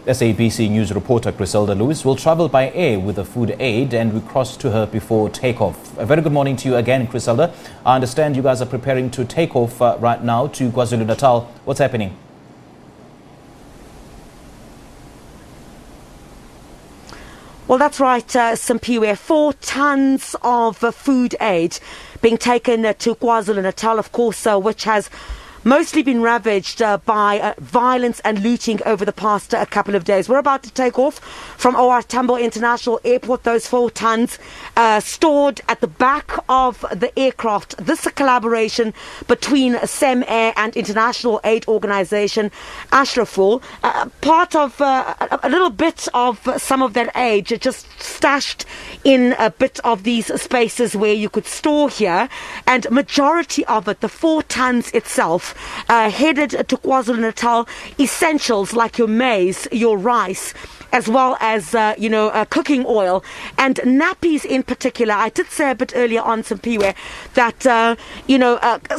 SABC News reporter Chriselda Lewis will travel by air with the food aid, and we cross to her before takeoff. A very good morning to you again, Chriselda. I understand you guys are preparing to take off right now to KwaZulu-Natal. What's happening? Well, that's right, Simpiwe. 4 tons of food aid being taken to KwaZulu-Natal, of course, which has mostly been ravaged by violence and looting over the past couple of days. We're about to take off from OR Tambo International Airport. Those 4 tons stored at the back of the aircraft. This is a collaboration between Air and International Aid Organisation Ashraful. Part of a little bit of some of that aid just stashed in a bit of these spaces where you could store here, and majority of it, the 4 tons itself, headed to KwaZulu-Natal. Essentials like your maize, your rice, as well as, cooking oil and nappies in particular. I did say a bit earlier on, Simpiwe, that,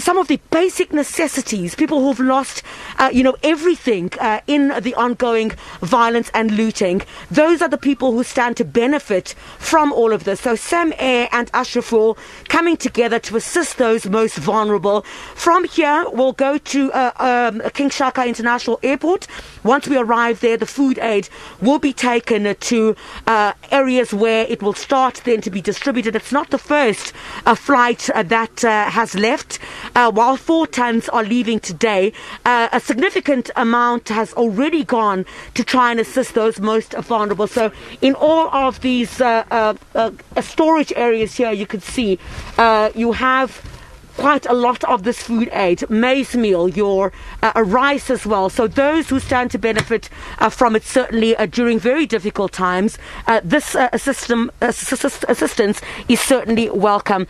some of the basic necessities, people who've lost, everything in the ongoing violence and looting, those are the people who stand to benefit from all of this. So Air and Ashraful coming together to assist those most vulnerable. From here, we'll go to King Shaka International Airport. Once we arrive there, the food aid will be taken to areas where it will start then to be distributed. It's not the first flight that has left. While 4 tons are leaving today, a significant amount has already gone to try and assist those most vulnerable. So in all of these storage areas here, you can see you have quite a lot of this food aid, maize meal, your rice as well. So those who stand to benefit from it, certainly during very difficult times, this assistance is certainly welcome.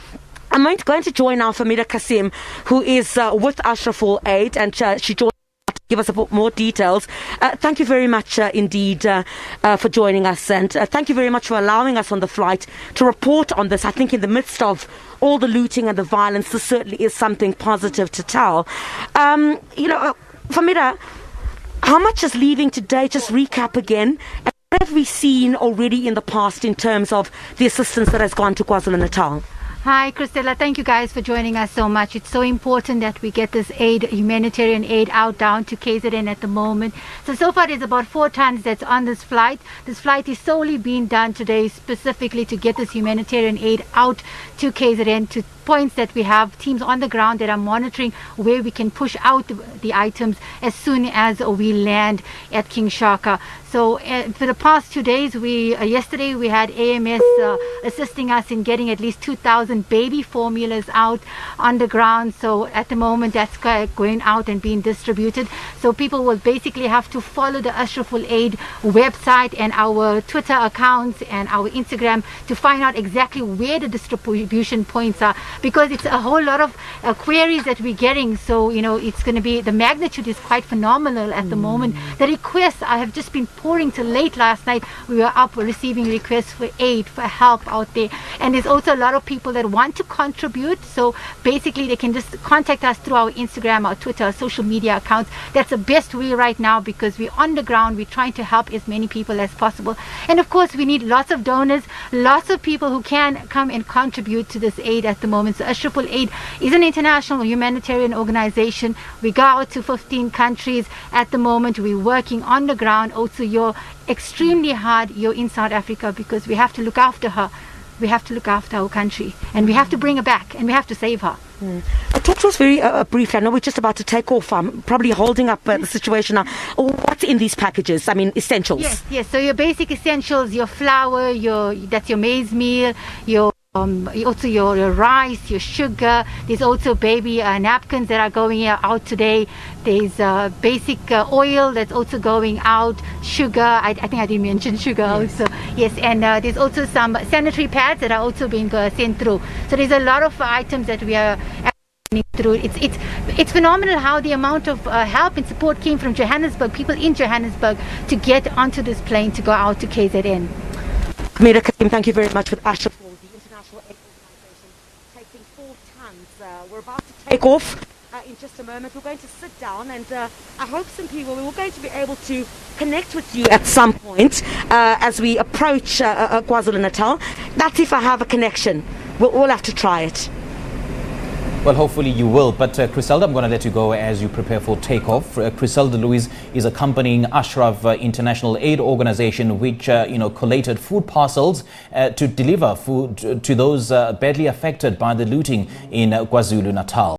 I'm going to join now Famida Kasim, who is with Ashraful Aid, and she joined to give us a bit more details. Thank you very much indeed for joining us, and thank you very much for allowing us on the flight to report on this. I think in the midst of all the looting and the violence, this certainly is something positive to tell. Famida, how much is leaving today? Just recap again. And what have we seen already in the past in terms of the assistance that has gone to KwaZulu-Natal? Hi, Chriselda. Thank you guys for joining us so much. It's so important that we get this aid, humanitarian aid, out down to KZN at the moment. So far there's about 4 tons that's on this flight. This flight is solely being done today specifically to get this humanitarian aid out to KZN, to points that we have teams on the ground that are monitoring where we can push out the items as soon as we land at King Shaka. So for the past 2 days, yesterday we had AMS assisting us in getting at least 2,000 baby formulas out on the ground. So at the moment that's going out and being distributed. So people will basically have to follow the Ashraful Aid website and our Twitter accounts and our Instagram to find out exactly where the distribution points are, because it's a whole lot of queries that we're getting. So it's going to be, the magnitude is quite phenomenal at the moment. The requests I have just been pouring till late last night. We were up receiving requests for aid, for help out there, and there's also a lot of people that want to contribute. So basically they can just contact us through our Instagram, our Twitter, our social media accounts. That's the best way right now, because we're on the ground, we're trying to help as many people as possible. And of course we need lots of donors, lots of people who can come and contribute to this aid at the moment. So Ashraful Aid is an international humanitarian organization. We go out to 15 countries at the moment. We're working on the ground. Also, you're extremely hard, you're in South Africa, because we have to look after her. We have to look after our country, and we have to bring her back, and we have to save her. Talk to us very briefly. I know we're just about to take off. I'm probably holding up the situation now. What's in these packages? I mean, essentials. Yes. So your basic essentials, your flour, that's your maize meal, your also your rice, your sugar. There's also baby napkins that are going out today. There's basic oil that's also going out. Sugar, I think I didn't mention sugar also. Yes, and there's also some sanitary pads that are also being sent through. So there's a lot of items that we are through. It's phenomenal how the amount of help and support came from Johannesburg, people in Johannesburg, to get onto this plane to go out to KZN. Famida Kasim, thank you very much for Ashraful, the International Aid Organisation, taking 4 tons. We're about to take off in just a moment. We're going to sit down, and I hope, Simpiwe, we're going to be able to connect with you at some point as we approach KwaZulu-Natal. That's if I have a connection. We'll have to try it. Well, hopefully you will. But Chriselda, I'm going to let you go as you prepare for takeoff. Chriselda Lewis is accompanying Ashraful International Aid Organisation, which collated food parcels to deliver food to those badly affected by the looting in KwaZulu-Natal.